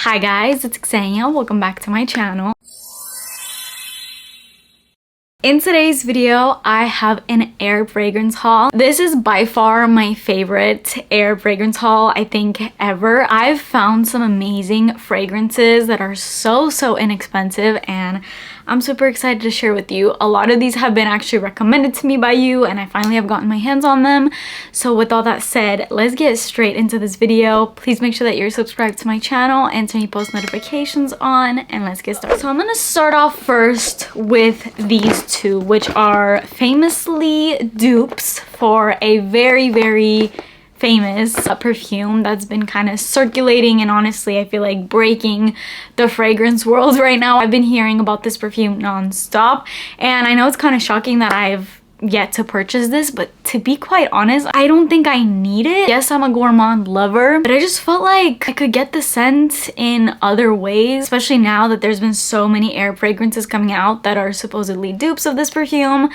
Hi guys, it's Xenia. Welcome back to my channel. In today's video, I have an air fragrance haul. This is by far my favorite air fragrance haul I think ever. I've found some amazing fragrances that are so inexpensive and I'm super excited to share with you. A lot of these have been actually recommended to me by you and I finally have gotten my hands on them. So with all that said, let's get straight into this video. Please make sure that you're subscribed to my channel and turn your post notifications on and let's get started. So I'm gonna start off first with these two, which are famously dupes for a very famous perfume that's been kind of circulating and honestly I feel like breaking the fragrance world right now. I've been hearing about this perfume non-stop and I know it's kind of shocking that I've yet to purchase this, but to be quite honest, I don't think I need it. Yes, I'm a gourmand lover, but I just felt like I could get the scent in other ways, especially now that there's been so many air fragrances coming out that are supposedly dupes of this perfume.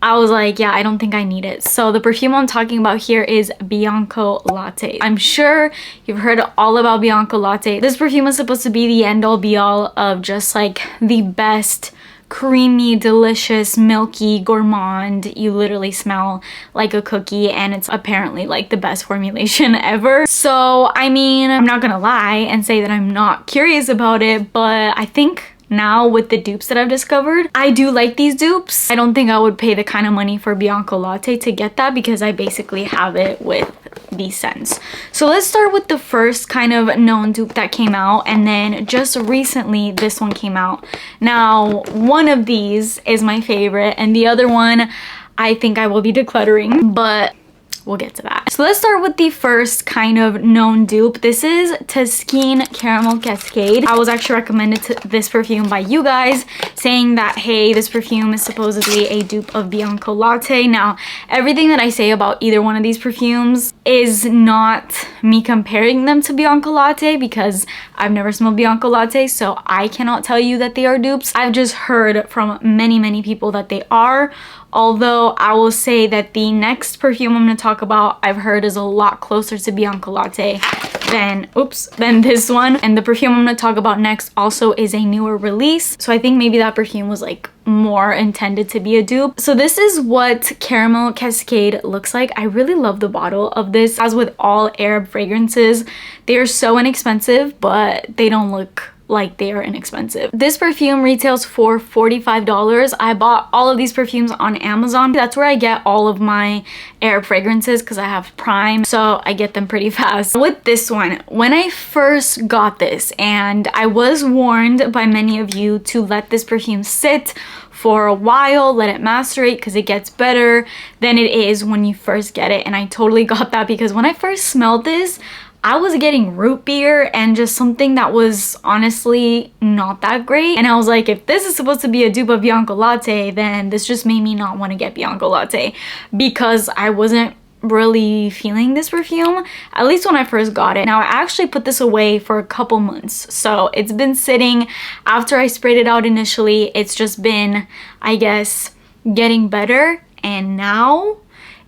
I was like, yeah, I don't think I need it. So the perfume I'm talking about here is Bianco Latte. I'm sure you've heard all about Bianco Latte. This perfume is supposed to be the end-all be-all of just like the best creamy, delicious, milky, gourmand. You literally smell like a cookie and it's apparently like the best formulation ever. So I mean, I'm not gonna lie and say that I'm not curious about it, but I think now with the dupes that I've discovered, I do like these dupes. I don't think I would pay the kind of money for Bianco Latte to get that because I basically have it with these scents. So let's start with the first kind of known dupe that came out, and then just recently this one came out. Now one of these is my favorite and the other one I think I will be decluttering, but we'll get to that. So let's start with the first kind of known dupe. This is Taskeen Caramel Cascade. I was actually recommended this perfume by you guys saying that, hey, this perfume is supposedly a dupe of Bianco Latte. Now, everything that I say about either one of these perfumes is not me comparing them to Bianco Latte because I've never smelled Bianco Latte, so I cannot tell you that they are dupes. I've just heard from many people that they are. Although I will say that the next perfume I'm going to talk about I've heard is a lot closer to Bianco Latte than this one. And the perfume I'm going to talk about next also is a newer release. So I think maybe that perfume was like more intended to be a dupe. So this is what Caramel Cascade looks like. I really love the bottle of this. As with all Arab fragrances, they are so inexpensive, but they don't look like they are inexpensive. This perfume retails for $45. I bought all of these perfumes on Amazon. That's where I get all of my Arab fragrances because I have Prime, so I get them pretty fast. With this one, when I first got this, and I was warned by many of you to let this perfume sit for a while, let it macerate because it gets better than it is when you first get it, and I totally got that because when I first smelled this, I was getting root beer and just something that was honestly not that great. And I was like, if this is supposed to be a dupe of Bianco Latte, then this just made me not want to get Bianco Latte because I wasn't really feeling this perfume, at least when I first got it. Now I actually put this away for a couple months, so it's been sitting. After I sprayed it out initially, it's just been, I guess, getting better, and now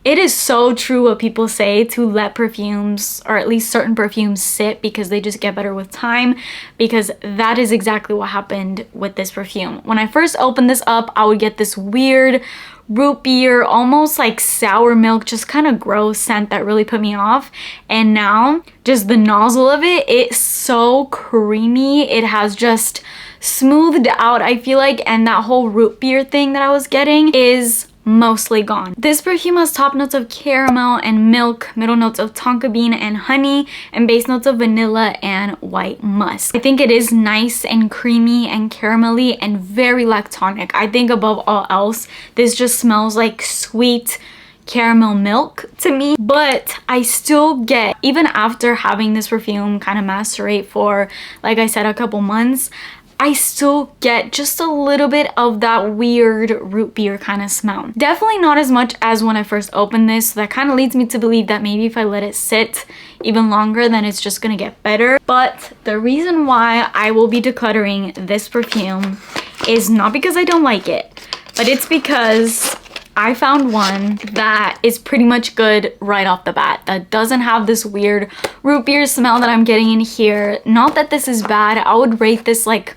it is so true what people say to let perfumes, or at least certain perfumes, sit because they just get better with time, because that is exactly what happened with this perfume. When I first opened this up, I would get this weird root beer, almost like sour milk, just kind of gross scent that really put me off. And now just the nozzle of it, it's so creamy. It has just smoothed out, I feel like, and that whole root beer thing that I was getting is mostly gone. This perfume has top notes of caramel and milk, middle notes of tonka bean and honey, and base notes of vanilla and white musk. I think it is nice and creamy and caramelly and very lactonic. I think above all else, this just smells like sweet caramel milk to me. But I still get, even after having this perfume kind of macerate for, like I said, a couple months, I still get just a little bit of that weird root beer kind of smell. Definitely not as much as when I first opened this, so that kind of leads me to believe that maybe if I let it sit even longer, then it's just gonna get better. But the reason why I will be decluttering this perfume is not because I don't like it, but it's because I found one that is pretty much good right off the bat, that doesn't have this weird root beer smell that I'm getting in here. Not that this is bad. I would rate this like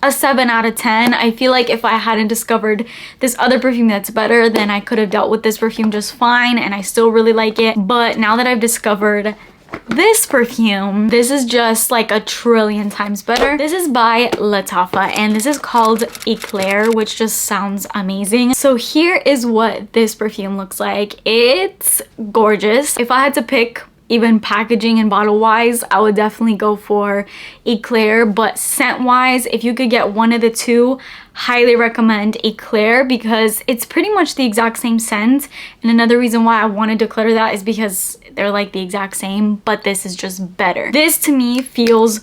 a 7 out of 10. I feel like if I hadn't discovered this other perfume that's better, then I could have dealt with this perfume just fine, and I still really like it. But now that I've discovered this perfume, this is just like a trillion times better. This is by Lattafa, and this is called Eclaire, which just sounds amazing. So here is what this perfume looks like. It's gorgeous. If I had to pick, even packaging and bottle wise, I would definitely go for Eclaire, but scent wise, if you could get one of the two, highly recommend Eclaire because it's pretty much the exact same scent. And another reason why I want to declare that is because they're like the exact same, but this is just better. This to me feels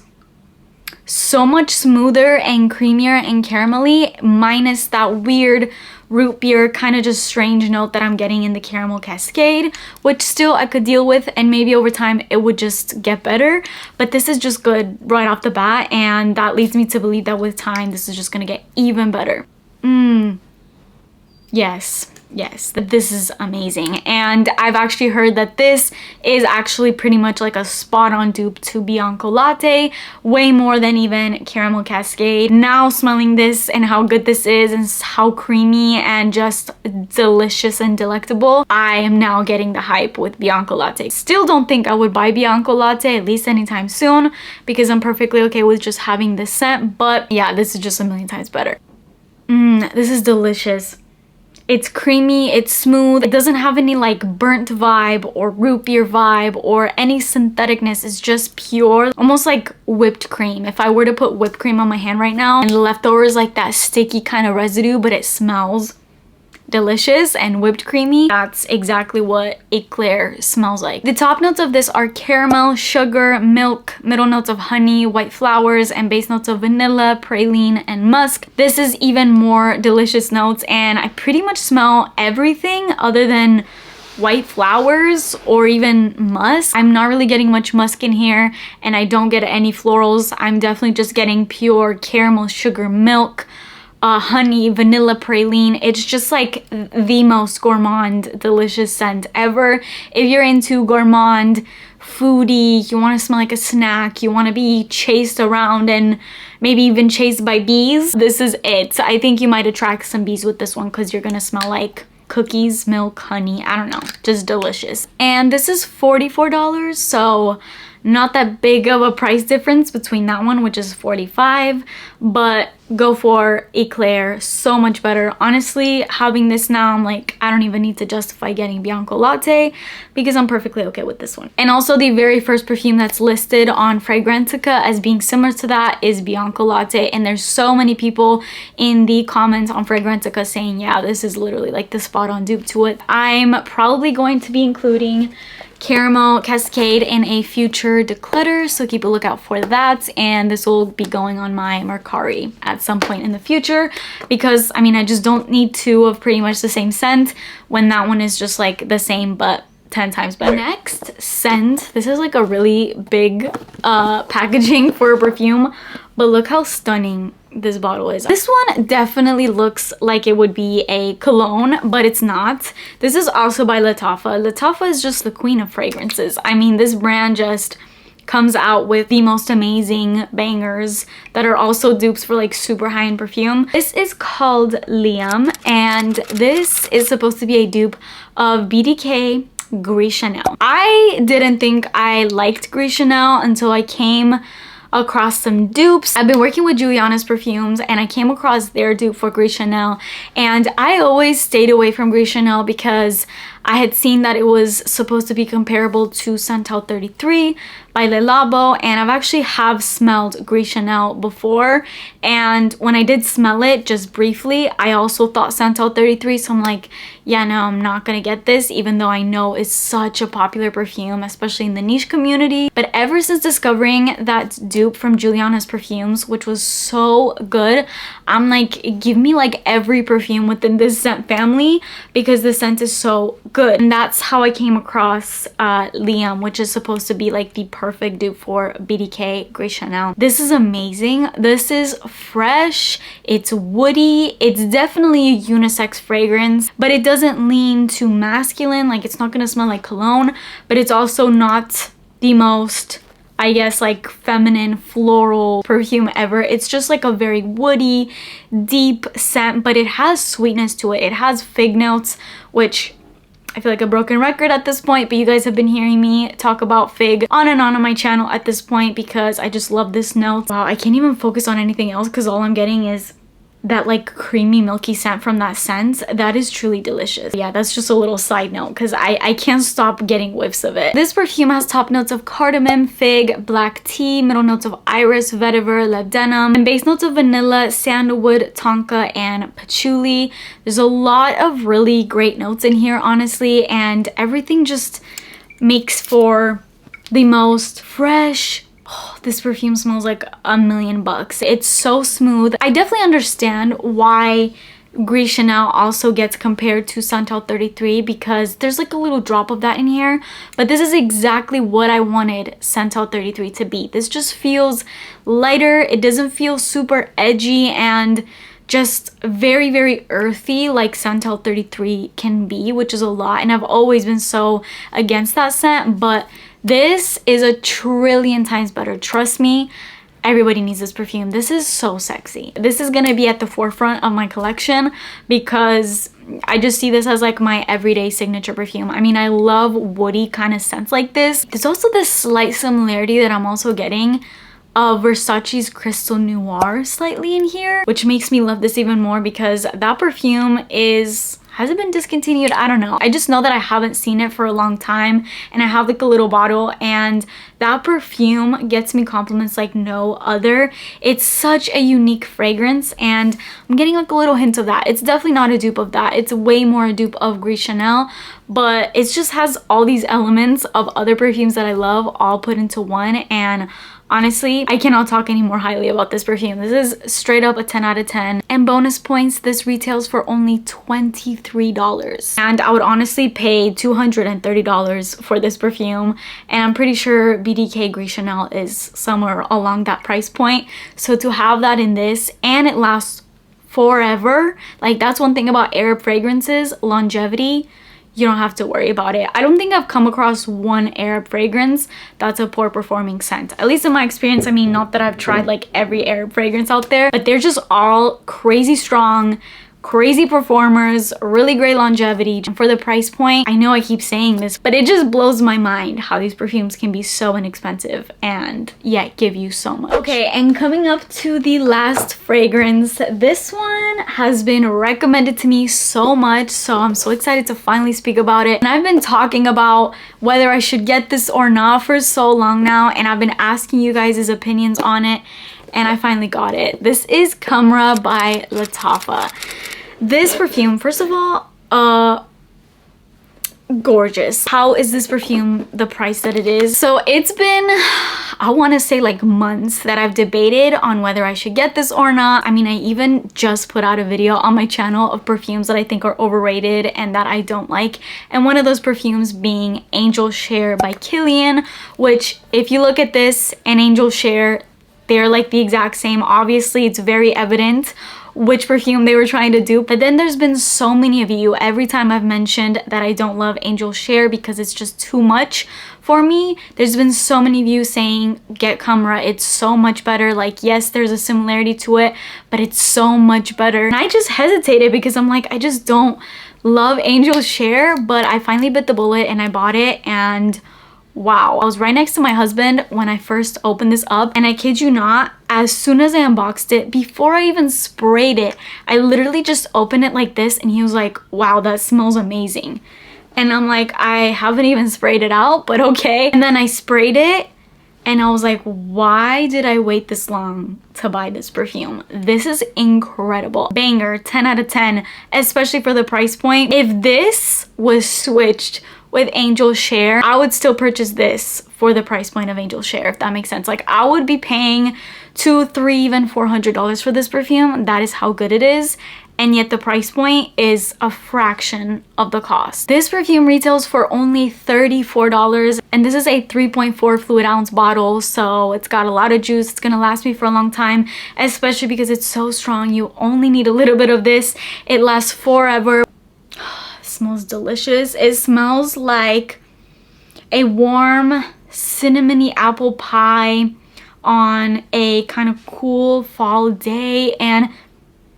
so much smoother and creamier and caramelly, minus that weird root beer kind of just strange note that I'm getting in the caramel Cascade, which still I could deal with, and maybe over time it would just get better. But this is just good right off the bat, and that leads me to believe that with time this is just gonna get even better. Yes, this is amazing. And I've actually heard that this is actually pretty much like a spot-on dupe to Bianco Latte, way more than even Caramel Cascade. Now smelling this and how good this is and how creamy and just delicious and delectable, I am now getting the hype with Bianco Latte. Still don't think I would buy Bianco Latte, at least anytime soon, because I'm perfectly okay with just having this scent. But yeah, this is just a million times better. This is delicious. It's creamy, it's smooth, it doesn't have any like burnt vibe or root beer vibe or any syntheticness. It's just pure, almost like whipped cream. If I were to put whipped cream on my hand right now and the leftovers like that sticky kind of residue, but it smells delicious and whipped creamy, that's exactly what Eclaire smells like. The top notes of this are caramel, sugar, milk, middle notes of honey, white flowers, and base notes of vanilla, praline, and musk. This is even more delicious notes, and I pretty much smell everything other than white flowers or even musk. I'm not really getting much musk in here, and I don't get any florals. I'm definitely just getting pure caramel, sugar, milk, honey, vanilla, praline. It's just like the most gourmand, delicious scent ever. If you're into gourmand, foodie, you want to smell like a snack, you want to be chased around and maybe even chased by bees, this is it. I think you might attract some bees with this one because you're gonna smell like cookies, milk, honey, I don't know, just delicious. And this is $44, so not that big of a price difference between that one, which is $45, but go for Eclaire, so much better. Honestly, having this now, I'm like, I don't even need to justify getting Bianco Latte because I'm perfectly okay with this one. And also the very first perfume that's listed on Fragrantica as being similar to that is Bianco Latte, and there's so many people in the comments on Fragrantica saying, yeah, this is literally like the spot-on dupe to it. I'm probably going to be including Caramel Cascade in a future declutter, so keep a lookout for that, and this will be going on my Mercari at some point in the future because I mean I just don't need two of pretty much the same scent when that one is just like the same but 10 times better. Next scent, this is like a really big packaging for a perfume, but look how stunning this bottle is. This one definitely looks like it would be a cologne, but it's not. This is also by Lattafa. Lattafa is just the queen of fragrances. I mean, this brand just comes out with the most amazing bangers that are also dupes for like super high-end perfume. This is called Liam, and this is supposed to be a dupe of BDK Gris Chanel. I didn't think I liked Gris Chanel until I came across some dupes. I've been working with Juliana's perfumes and I came across their dupe for Gris Chanel, and I always stayed away from Gris Chanel because I had seen that it was supposed to be comparable to Santal 33 by Le Labo, and I've actually have smelled Gris Chanel before, and when I did smell it just briefly, I also thought Santal 33, so I'm like, yeah, no, I'm not gonna get this, even though I know it's such a popular perfume, especially in the niche community. But ever since discovering that dupe from Juliana's perfumes, which was so good, I'm like, give me like every perfume within this scent family because the scent is so good. And that's how I came across Liam, which is supposed to be like the perfect dupe for BDK Gris Chanel. This is amazing. This is fresh, it's woody, it's definitely a unisex fragrance, but it doesn't lean too masculine. Like, it's not gonna smell like cologne, but it's also not the most, I guess, like feminine floral perfume ever. It's just like a very woody, deep scent, but it has sweetness to it. It has fig notes, which I feel like a broken record at this point, but you guys have been hearing me talk about fig on and on my channel at this point because I just love this note. Wow, I can't even focus on anything else because all I'm getting is that like creamy milky scent from that scent. That is truly delicious. Yeah, that's just a little side note because I can't stop getting whiffs of it. This perfume has top notes of cardamom, fig, black tea, middle notes of iris, vetiver, labdanum, and base notes of vanilla, sandalwood, tonka, and patchouli. There's a lot of really great notes in here, honestly, and everything just makes for the most fresh. Oh, this perfume smells like $1,000,000. It's so smooth. I definitely understand why Gris Chanel also gets compared to Santal 33 because there's like a little drop of that in here, but this is exactly what I wanted Santal 33 to be. This just feels lighter. It doesn't feel super edgy and just very, very earthy like Santal 33 can be, which is a lot, and I've always been so against that scent, but this is a trillion times better. Trust me, everybody needs this perfume. This is so sexy. This is gonna be at the forefront of my collection because I just see this as like my everyday signature perfume. I mean, I love woody kind of scents like this. There's also this slight similarity that I'm also getting of Versace's Crystal Noir slightly in here, which makes me love this even more because that perfume has it been discontinued? I don't know. I just know that I haven't seen it for a long time and I have like a little bottle and that perfume gets me compliments like no other. It's such a unique fragrance and I'm getting like a little hint of that. It's definitely not a dupe of that. It's way more a dupe of Gris Chanel, but it just has all these elements of other perfumes that I love all put into one, and honestly, I cannot talk any more highly about this perfume. This is straight up a 10 out of 10. And bonus points, this retails for only $23. And I would honestly pay $230 for this perfume. And I'm pretty sure BDK Gris Chanel is somewhere along that price point. So to have that in this, and it lasts forever, like that's one thing about Arab fragrances, longevity. You don't have to worry about it. I don't think I've come across one Arab fragrance that's a poor performing scent. At least in my experience. I mean, not that I've tried like every Arab fragrance out there, but they're just all crazy strong, crazy performers, really great longevity. And for the price point, I know I keep saying this, but it just blows my mind how these perfumes can be so inexpensive and yet give you so much. Okay, and coming up to the last fragrance, this one has been recommended to me so much, so I'm so excited to finally speak about it. And I've been talking about whether I should get this or not for so long now, and I've been asking you guys' opinions on it, and I finally got it. This is Khamrah by Lattafa. This perfume, first of all, gorgeous. How is this perfume the price that it is? So it's been, I want to say like months that I've debated on whether I should get this or not. I mean, I even just put out a video on my channel of perfumes that I think are overrated and that I don't like. And one of those perfumes being Angel Share by Kilian, which if you look at this and Angel Share, they're like the exact same. Obviously, it's very evident which perfume they were trying to dupe. But then there's been so many of you, every time I've mentioned that I don't love Angel Share because it's just too much for me, there's been so many of you saying get Khamrah, it's so much better. Like, yes, there's a similarity to it, but it's so much better. And I just hesitated because I'm like, I just don't love Angel Share, but I finally bit the bullet and I bought it, and wow, I was right next to my husband when I first opened this up, and I kid you not, as soon as I unboxed it, before I even sprayed it, I literally just opened it like this and he was like, wow, that smells amazing. And I'm like, I haven't even sprayed it out, but okay. And then I sprayed it and I was like, why did I wait this long to buy this perfume? This is incredible. Banger, 10 out of 10, especially for the price point. If this was switched with Angel Share, I would still purchase this for the price point of Angel Share, if that makes sense. Like, I would be paying $200, $300, even $400 for this perfume. That is how good it is. and yet the price point is a fraction of the cost. This perfume retails for only $34, and this is a 3.4 fluid ounce bottle, so it's got a lot of juice. It's gonna last me for a long time, especially because it's so strong. You only need a little bit of this. It lasts forever. It smells delicious. It smells like a warm cinnamony apple pie on a kind of cool fall day, and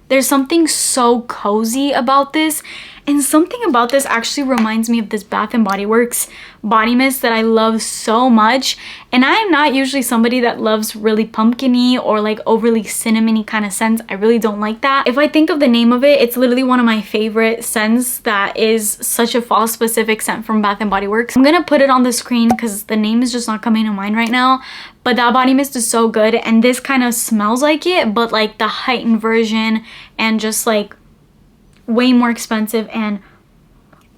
there's something so cozy about this. And something about this actually reminds me of this Bath & Body Works body mist that I love so much. And I am not usually somebody that loves really pumpkin-y or like overly cinnamony kind of scents. I really don't like that. If I think of the name of it, it's literally one of my favorite scents that is such a fall specific scent from Bath & Body Works. I'm gonna put it on the screen because the name is just not coming to mind right now. But that body mist is so good, and this kind of smells like it, but like the heightened version, and just like way more expensive. And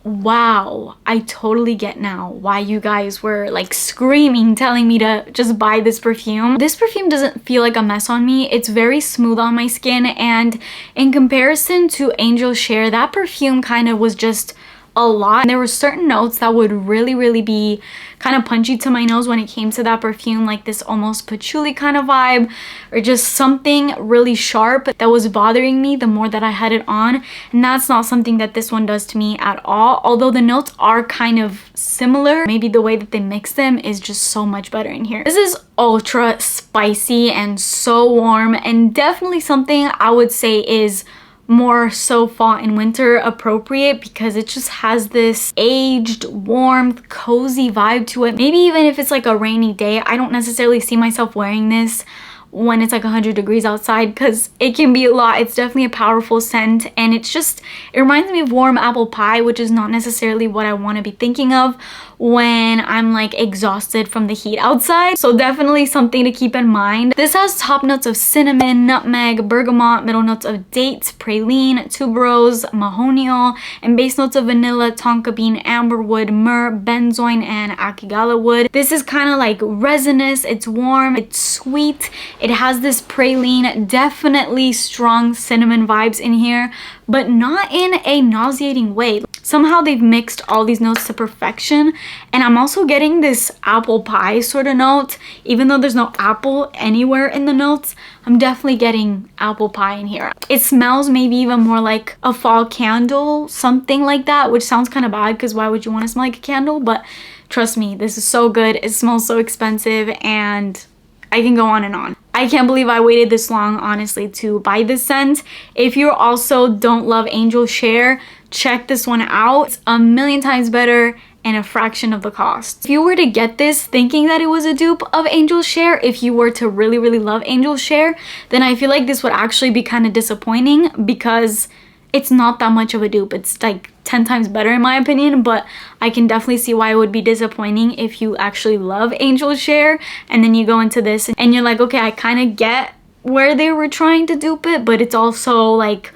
wow, I totally get now why you guys were like screaming telling me to just buy this perfume. This perfume doesn't feel like a mess on me. It's very smooth on my skin, and in comparison to Angel Share, that perfume kind of was just a lot. And there were certain notes that would really be kind of punchy to my nose when it came to that perfume, like this almost patchouli kind of vibe, or just something really sharp that was bothering me the more that I had it on. And that's not something that this one does to me at all, although the notes are kind of similar. Maybe the way that they mix them is just so much better in here. This is ultra spicy and so warm, and definitely something I would say is more so fall and winter appropriate, because it just has this aged, warm, cozy vibe to it. Maybe even if it's like a rainy day, I don't necessarily see myself wearing this when it's like 100 degrees outside, because it can be a lot. It's definitely a powerful scent, and it's just, it reminds me of warm apple pie, which is not necessarily what I want to be thinking of when I'm like exhausted from the heat outside. So definitely something to keep in mind. This has top notes of cinnamon, nutmeg, bergamot, middle notes of dates, praline, tuberose, mahonial, and base notes of vanilla, tonka bean, amberwood, myrrh, benzoin, and akigala wood. This is kind of like resinous. It's warm, it's sweet. It has this praline, definitely strong cinnamon vibes in here, but not in a nauseating way. Somehow they've mixed all these notes to perfection, and I'm also getting this apple pie sort of note. Even though there's no apple anywhere in the notes, I'm definitely getting apple pie in here. It smells maybe even more like a fall candle, something like that, which sounds kind of bad because why would you want to smell like a candle? But trust me, this is so good. It smells so expensive, and I can go on and on. I can't believe I waited this long, honestly, to buy this scent. If you also don't love Angel Share, check this one out. It's a million times better and a fraction of the cost. If you were to get this thinking that it was a dupe of Angel Share, if you were to really love Angel Share, then I feel like this would actually be kind of disappointing, because it's not that much of a dupe. It's like 10 times better in my opinion, but I can definitely see why it would be disappointing if you actually love Angel Share and then you go into this and you're like, okay, I kind of get where they were trying to dupe it, but it's also like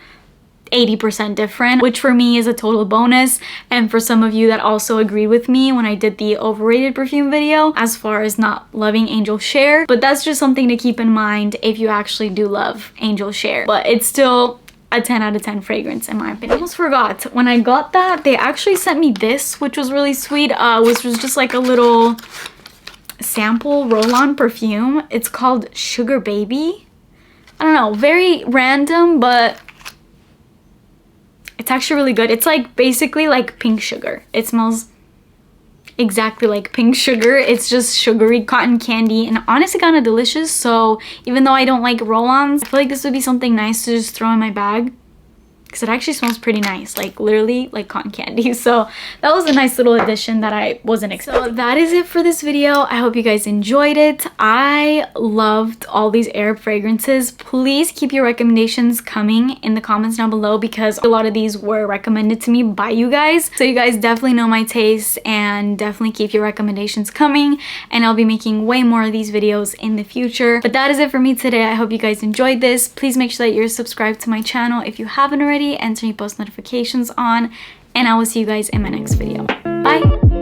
80% different, which for me is a total bonus. And for some of you that also agree with me when I did the overrated perfume video as far as not loving Angel Share, but that's just something to keep in mind if you actually do love Angel Share. But it's still a 10 out of 10 fragrance in my opinion. I almost forgot, when I got that, they actually sent me this, which was really sweet, which was just like a little sample roll-on perfume. It's called Sugar Baby. I don't know, very random, but it's actually really good. It's like basically like pink sugar. It smells exactly like pink sugar. It's just sugary cotton candy, and honestly kind of delicious. So even though I don't like roll-ons, I feel like this would be something nice to just throw in my bag, because it actually smells pretty nice, like literally like cotton candy. So that was a nice little addition that I wasn't expecting. So that is it for this video. I hope you guys enjoyed it. I loved all these Arab fragrances. Please keep your recommendations coming in the comments down below, because a lot of these were recommended to me by you guys. So you guys definitely know my taste, and definitely keep your recommendations coming, and I'll be making way more of these videos in the future. But that is it for me today. I hope you guys enjoyed this. Please make sure that you're subscribed to my channel if you haven't already, and turn your post notifications on, and I will see you guys in my next video. Bye!